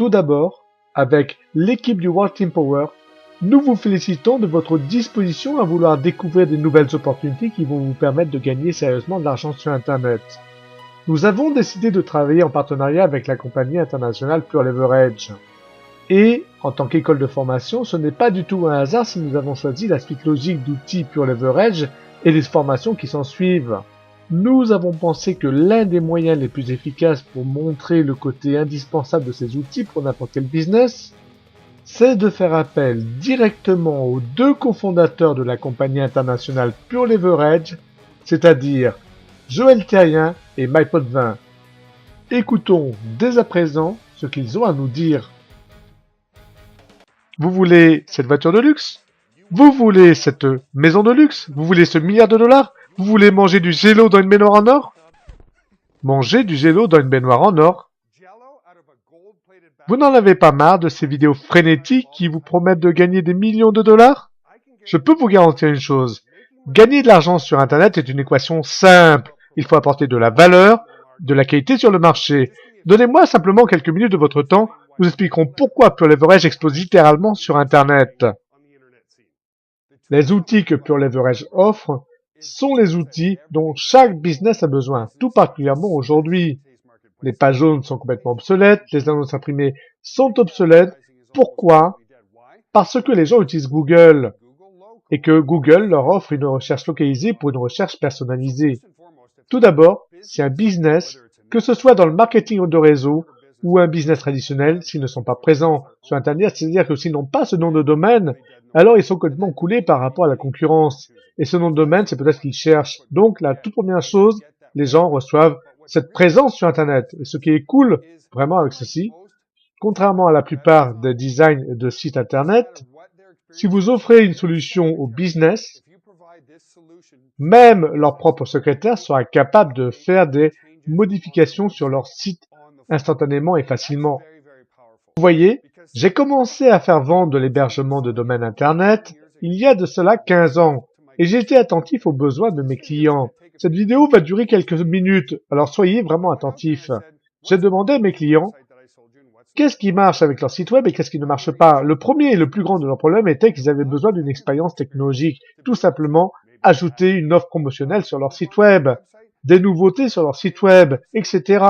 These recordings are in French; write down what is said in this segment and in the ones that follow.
Tout d'abord, avec l'équipe du World Team Power, nous vous félicitons de votre disposition à vouloir découvrir des nouvelles opportunités qui vont vous permettre de gagner sérieusement de l'argent sur Internet. Nous avons décidé de travailler en partenariat avec la compagnie internationale Pure Leverage. Et, en tant qu'école de formation, ce n'est pas du tout un hasard si nous avons choisi la suite logique d'outils Pure Leverage et les formations qui s'en suivent. Nous avons pensé que l'un des moyens les plus efficaces pour montrer le côté indispensable de ces outils pour n'importe quel business, c'est de faire appel directement aux deux cofondateurs de la compagnie internationale Pure Leverage, c'est-à-dire Joël Thérien et Mike Potvin. Écoutons dès à présent ce qu'ils ont à nous dire. Vous voulez cette voiture de luxe? Vous voulez cette maison de luxe? Vous voulez ce milliard de dollars? Vous voulez manger du jello dans une baignoire en or? Manger du jello dans une baignoire en or? Vous n'en avez pas marre de ces vidéos frénétiques qui vous promettent de gagner des millions de dollars? Je peux vous garantir une chose. Gagner de l'argent sur Internet est une équation simple. Il faut apporter de la valeur, de la qualité sur le marché. Donnez-moi simplement quelques minutes de votre temps. Nous expliquerons pourquoi Pure Leverage explose littéralement sur Internet. Les outils que Pure Leverage offre sont les outils dont chaque business a besoin, tout particulièrement aujourd'hui. Les pages jaunes sont complètement obsolètes, les annonces imprimées sont obsolètes. Pourquoi? Parce que les gens utilisent Google et que Google leur offre une recherche localisée pour une recherche personnalisée. Tout d'abord, si un business, que ce soit dans le marketing de réseau ou un business traditionnel, s'ils ne sont pas présents sur Internet, c'est-à-dire que s'ils n'ont pas ce nom de domaine, alors ils sont complètement coulés par rapport à la concurrence. Et ce nom de domaine, c'est peut-être ce qu'ils cherchent. Donc, la toute première chose, les gens reçoivent cette présence sur Internet. Et ce qui est cool, vraiment, avec ceci, contrairement à la plupart des designs de sites Internet, si vous offrez une solution au business, même leur propre secrétaire sera capable de faire des modifications sur leur site instantanément et facilement. Vous voyez, j'ai commencé à faire vendre de l'hébergement de domaines Internet il y a de cela 15 ans, et j'ai été attentif aux besoins de mes clients. Cette vidéo va durer quelques minutes, alors soyez vraiment attentifs. J'ai demandé à mes clients qu'est-ce qui marche avec leur site web et qu'est-ce qui ne marche pas. Le premier et le plus grand de leurs problèmes était qu'ils avaient besoin d'une expérience technologique. Tout simplement, ajouter une offre promotionnelle sur leur site web, des nouveautés sur leur site web, etc.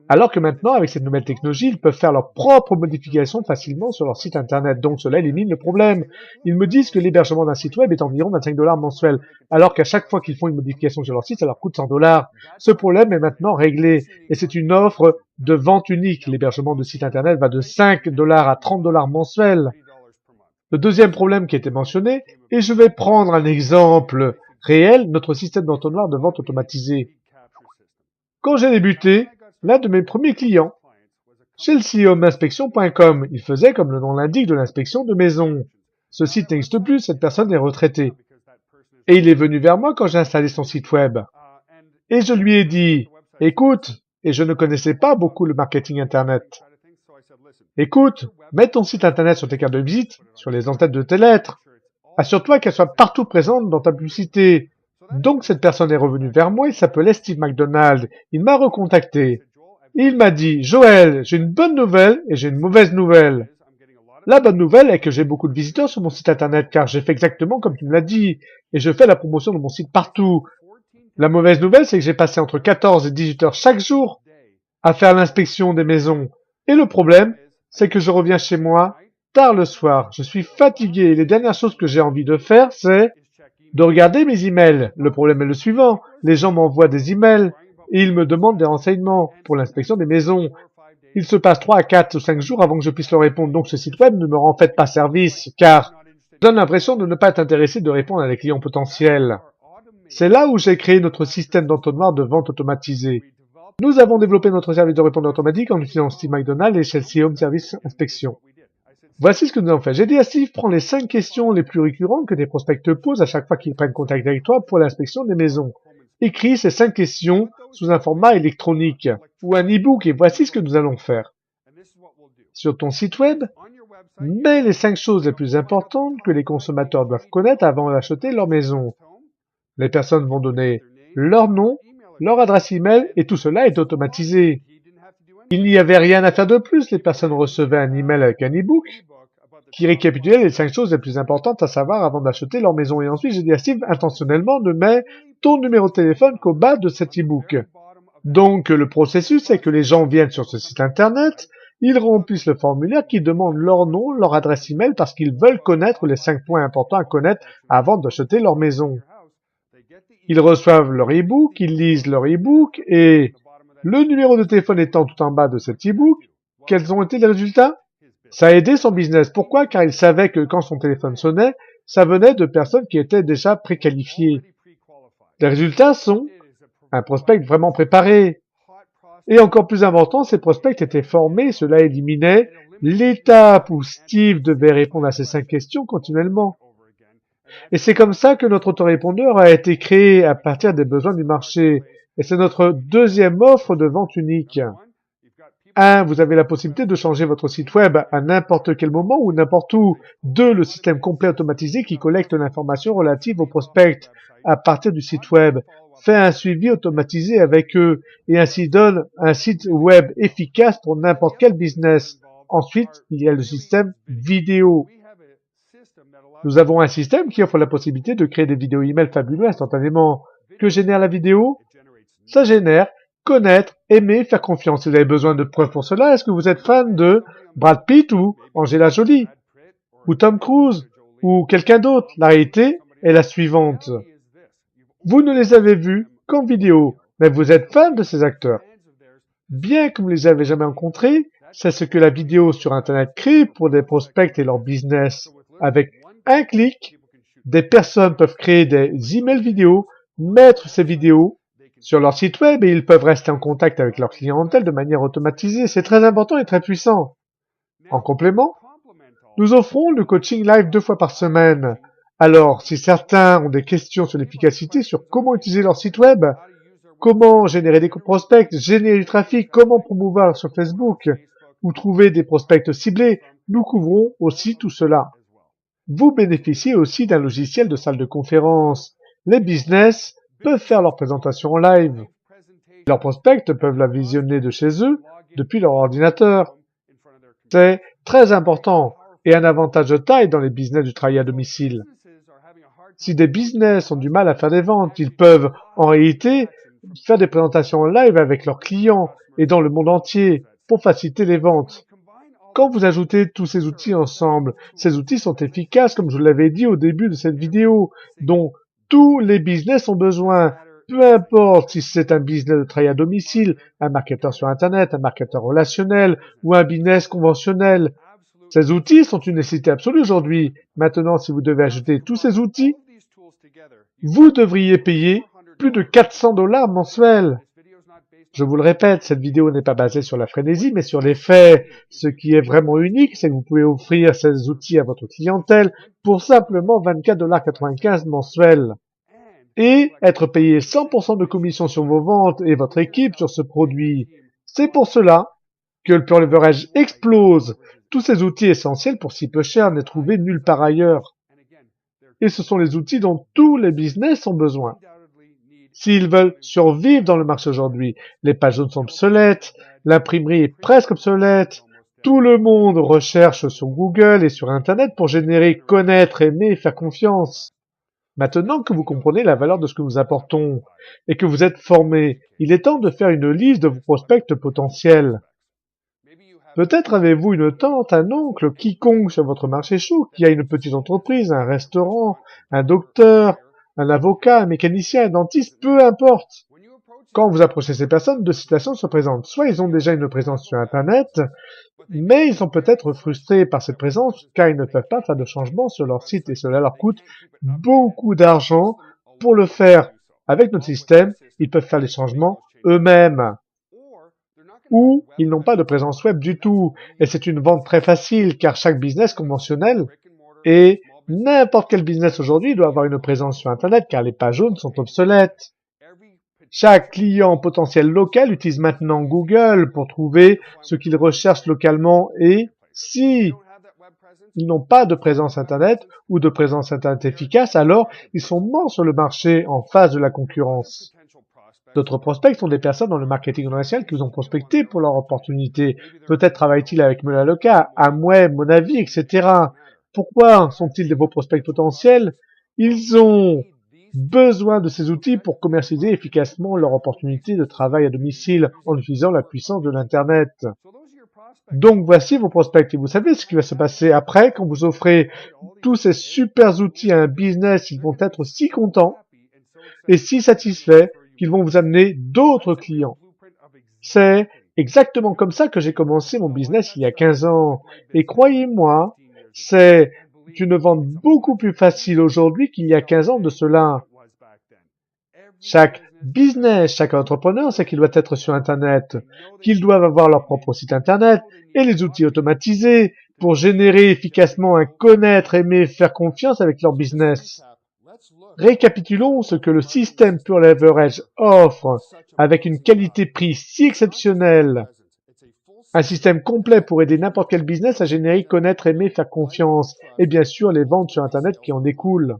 Alors que maintenant, avec cette nouvelle technologie, ils peuvent faire leurs propres modifications facilement sur leur site internet. Donc cela élimine le problème. Ils me disent que l'hébergement d'un site web est environ 25 $ mensuels, alors qu'à chaque fois qu'ils font une modification sur leur site, ça leur coûte 100 $. Ce problème est maintenant réglé, et c'est une offre de vente unique. L'hébergement de site internet va de 5 $ à 30 $ mensuels. Le deuxième problème qui a été mentionné, et je vais prendre un exemple réel, notre système d'entonnoir de vente automatisé. Quand j'ai débuté, l'un de mes premiers clients, chez le CEO-inspection.com, il faisait, comme le nom l'indique, de l'inspection de maisons. Ce site n'existe plus, cette personne est retraitée. Et il est venu vers moi quand j'ai installé son site web. Et je lui ai dit, écoute, et je ne connaissais pas beaucoup le marketing Internet. Écoute, mets ton site Internet sur tes cartes de visite, sur les entêtes de tes lettres. Assure-toi qu'elle soit partout présente dans ta publicité. Donc cette personne est revenue vers moi, il s'appelait Steve McDonald. Il m'a recontacté. Il m'a dit, Joël, j'ai une bonne nouvelle et j'ai une mauvaise nouvelle. La bonne nouvelle est que j'ai beaucoup de visiteurs sur mon site internet car j'ai fait exactement comme tu me l'as dit et je fais la promotion de mon site partout. La mauvaise nouvelle, c'est que j'ai passé entre 14 et 18 heures chaque jour à faire l'inspection des maisons. Et le problème, c'est que je reviens chez moi tard le soir. Je suis fatigué et les dernières choses que j'ai envie de faire, c'est de regarder mes emails. Le problème est le suivant. Les gens m'envoient des emails et ils me demandent des renseignements pour l'inspection des maisons. Il se passe 3 à 4 ou 5 jours avant que je puisse leur répondre. Donc ce site web ne me rend en fait pas service car je donne l'impression de ne pas être intéressé de répondre à des clients potentiels. C'est là où j'ai créé notre système d'entonnoir de vente automatisé. Nous avons développé notre service de répondeur automatique en utilisant Steve McDonald et Chelsea Home Service Inspection. Voici ce que nous avons fait. J'ai dit à Steve, prends les 5 questions les plus récurrentes que des prospects te posent à chaque fois qu'ils prennent contact avec toi pour l'inspection des maisons. Écris ces 5 questions sous un format électronique ou un e-book et voici ce que nous allons faire. Sur ton site web, mets les 5 choses les plus importantes que les consommateurs doivent connaître avant d'acheter leur maison. Les personnes vont donner leur nom, leur adresse email et tout cela est automatisé. Il n'y avait rien à faire de plus, les personnes recevaient un email avec un e-book qui récapitulait les 5 choses les plus importantes à savoir avant d'acheter leur maison. Et ensuite, j'ai dit à Steve, intentionnellement, ne mets ton numéro de téléphone qu'au bas de cet e-book. Donc, le processus, c'est que les gens viennent sur ce site internet, ils remplissent le formulaire qui demande leur nom, leur adresse email parce qu'ils veulent connaître les 5 points importants à connaître avant d'acheter leur maison. Ils reçoivent leur e-book, ils lisent leur e-book et le numéro de téléphone étant tout en bas de cet e-book, quels ont été les résultats? Ça a aidé son business. Pourquoi? Car il savait que quand son téléphone sonnait, ça venait de personnes qui étaient déjà préqualifiées. Les résultats sont un prospect vraiment préparé. Et encore plus important, ces prospects étaient formés, cela éliminait l'étape où Steve devait répondre à ces 5 questions continuellement. Et c'est comme ça que notre autorépondeur a été créé à partir des besoins du marché. Et c'est notre deuxième offre de vente unique. 1. Vous avez la possibilité de changer votre site web à n'importe quel moment ou n'importe où. 2. Le système complet automatisé qui collecte l'information relative aux prospects à partir du site web, fait un suivi automatisé avec eux et ainsi donne un site web efficace pour n'importe quel business. Ensuite, il y a le système vidéo. Nous avons un système qui offre la possibilité de créer des vidéos email fabuleux instantanément. Que génère la vidéo? Ça génère connaître, aimer, faire confiance. Si vous avez besoin de preuves pour cela, est-ce que vous êtes fan de Brad Pitt ou Angela Jolie ou Tom Cruise ou quelqu'un d'autre? La réalité est la suivante. Vous ne les avez vus qu'en vidéo, mais vous êtes fan de ces acteurs. Bien que vous ne les avez jamais rencontrés, c'est ce que la vidéo sur Internet crée pour des prospects et leur business. Avec un clic, des personnes peuvent créer des emails vidéo, mettre ces vidéos sur leur site web et ils peuvent rester en contact avec leur clientèle de manière automatisée. C'est très important et très puissant. En complément, nous offrons le coaching live 2 fois par semaine. Alors, si certains ont des questions sur l'efficacité, sur comment utiliser leur site web, comment générer des prospects, générer du trafic, comment promouvoir sur Facebook ou trouver des prospects ciblés, nous couvrons aussi tout cela. Vous bénéficiez aussi d'un logiciel de salle de conférence. Les business peuvent faire leur présentation en live. Leurs prospects peuvent la visionner de chez eux depuis leur ordinateur. C'est très important et un avantage de taille dans les business du travail à domicile. Si des business ont du mal à faire des ventes, ils peuvent en réalité faire des présentations en live avec leurs clients et dans le monde entier pour faciliter les ventes. Quand vous ajoutez tous ces outils ensemble, ces outils sont efficaces, comme je vous l'avais dit au début de cette vidéo, dont tous les business ont besoin. Peu importe si c'est un business de travail à domicile, un marketeur sur Internet, un marketeur relationnel ou un business conventionnel. Ces outils sont une nécessité absolue aujourd'hui. Maintenant, si vous devez ajouter tous ces outils, vous devriez payer plus de 400 $ mensuels. Je vous le répète, cette vidéo n'est pas basée sur la frénésie, mais sur les faits. Ce qui est vraiment unique, c'est que vous pouvez offrir ces outils à votre clientèle pour simplement 24,95 $ mensuels. Et être payé 100% de commission sur vos ventes et votre équipe sur ce produit. C'est pour cela que le pure leverage explose. Tous ces outils essentiels pour si peu cher n'est trouvé nulle part ailleurs. Et ce sont les outils dont tous les business ont besoin. S'ils veulent survivre dans le marché aujourd'hui, les pages jaunes sont obsolètes, l'imprimerie est presque obsolète, tout le monde recherche sur Google et sur Internet pour générer, connaître, aimer et faire confiance. Maintenant que vous comprenez la valeur de ce que nous apportons et que vous êtes formé, il est temps de faire une liste de vos prospects potentiels. Peut-être avez-vous une tante, un oncle, quiconque sur votre marché chaud qui a une petite entreprise, un restaurant, un docteur, un avocat, un mécanicien, un dentiste, peu importe. Quand vous approchez ces personnes, deux situations se présentent. Soit ils ont déjà une présence sur Internet, mais ils sont peut-être frustrés par cette présence car ils ne peuvent pas faire de changements sur leur site et cela leur coûte beaucoup d'argent pour le faire. Avec notre système, ils peuvent faire les changements eux-mêmes. Ou ils n'ont pas de présence web du tout. Et c'est une vente très facile car chaque business conventionnel et n'importe quel business aujourd'hui doit avoir une présence sur Internet car les pages jaunes sont obsolètes. Chaque client potentiel local utilise maintenant Google pour trouver ce qu'il recherche localement et si ils n'ont pas de présence Internet ou de présence Internet efficace, alors ils sont morts sur le marché en face de la concurrence. D'autres prospects sont des personnes dans le marketing commercial qui vous ont prospecté pour leur opportunité. Peut-être travaillent-ils avec Melaleuca, Amway, Monavi, etc. Pourquoi sont-ils de vos prospects potentiels? Ils ont besoin de ces outils pour commercialiser efficacement leur opportunité de travail à domicile en utilisant la puissance de l'Internet. Donc voici vos prospects et vous savez ce qui va se passer après quand vous offrez tous ces super outils à un business. Ils vont être si contents et si satisfaits qu'ils vont vous amener d'autres clients. C'est exactement comme ça que j'ai commencé mon business il y a 15 ans. Et croyez-moi, c'est une vente beaucoup plus facile aujourd'hui qu'il y a 15 ans de cela. Chaque business, chaque entrepreneur sait qu'il doit être sur Internet, qu'ils doivent avoir leur propre site Internet et les outils automatisés pour générer efficacement un connaître, aimer, faire confiance avec leur business. Récapitulons ce que le système Pure Leverage offre avec une qualité-prix si exceptionnelle. Un système complet pour aider n'importe quel business à générer, connaître, aimer, faire confiance et bien sûr les ventes sur Internet qui en découlent.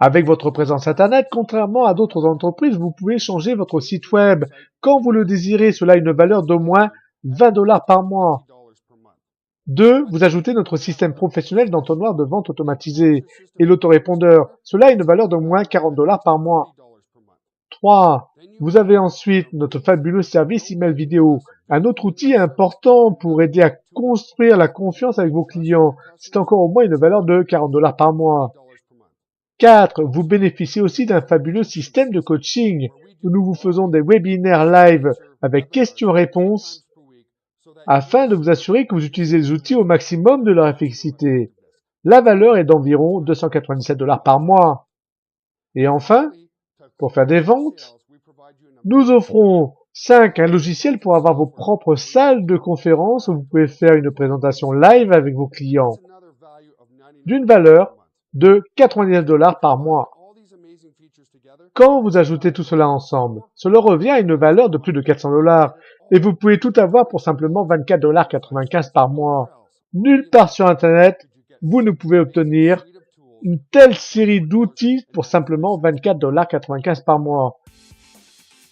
Avec votre présence Internet, contrairement à d'autres entreprises, vous pouvez changer votre site web quand vous le désirez. Cela a une valeur d'au moins 20 $ par mois. 2. Vous ajoutez notre système professionnel d'entonnoir de vente automatisé et l'autorépondeur. Cela a une valeur d'au moins 40 $ par mois. 3. Vous avez ensuite notre fabuleux service email vidéo, un autre outil important pour aider à construire la confiance avec vos clients. C'est encore au moins une valeur de 40 $ par mois. 4. Vous bénéficiez aussi d'un fabuleux système de coaching où nous vous faisons des webinaires live avec questions-réponses afin de vous assurer que vous utilisez les outils au maximum de leur efficacité. La valeur est d'environ 297 $ par mois. Et enfin, pour faire des ventes, nous offrons 5. Un logiciel pour avoir vos propres salles de conférence où vous pouvez faire une présentation live avec vos clients d'une valeur de 99 $ par mois. Quand vous ajoutez tout cela ensemble, cela revient à une valeur de plus de 400 $ et vous pouvez tout avoir pour simplement 24,95 $ par mois. Nulle part sur Internet, vous ne pouvez obtenir une telle série d'outils pour simplement 24,95 $ par mois.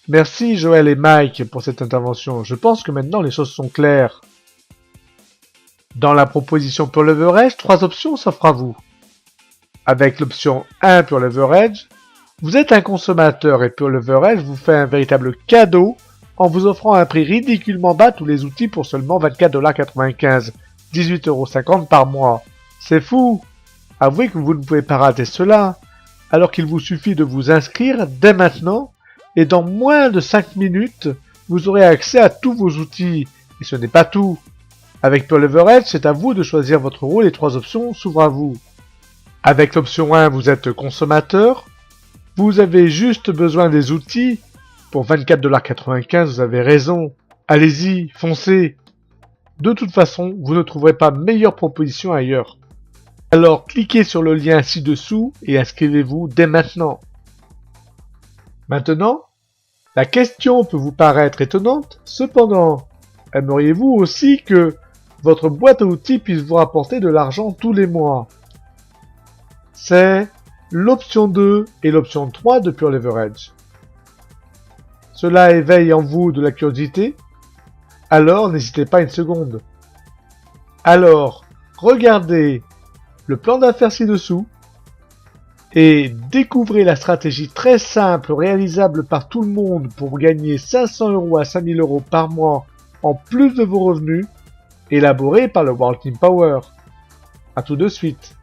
Merci Joël et Mike pour cette intervention. Je pense que maintenant les choses sont claires. Dans la proposition Pure Leverage, 3 options s'offrent à vous. Avec l'option 1 Pure Leverage, vous êtes un consommateur et Pure Leverage vous fait un véritable cadeau en vous offrant à un prix ridiculement bas tous les outils pour seulement 24,95 $, 18,50 € par mois. C'est fou! Avouez que vous ne pouvez pas rater cela, alors qu'il vous suffit de vous inscrire dès maintenant et dans moins de 5 minutes, vous aurez accès à tous vos outils. Et ce n'est pas tout. Avec Pure Leverage, c'est à vous de choisir votre rôle et 3 options s'ouvrent à vous. Avec l'option 1, vous êtes consommateur. Vous avez juste besoin des outils. Pour 24,95 $, vous avez raison. Allez-y, foncez. De toute façon, vous ne trouverez pas meilleure proposition ailleurs. Alors cliquez sur le lien ci-dessous et inscrivez-vous dès maintenant. Maintenant, la question peut vous paraître étonnante, cependant, aimeriez-vous aussi que votre boîte à outils puisse vous rapporter de l'argent tous les mois? C'est l'option 2 et l'option 3 de Pure Leverage. Cela éveille en vous de la curiosité? Alors n'hésitez pas une seconde. Alors, regardez le plan d'affaires ci-dessous et découvrez la stratégie très simple, réalisable par tout le monde pour gagner 500 € à 5000 € par mois en plus de vos revenus, élaborée par le World Team Power. À tout de suite.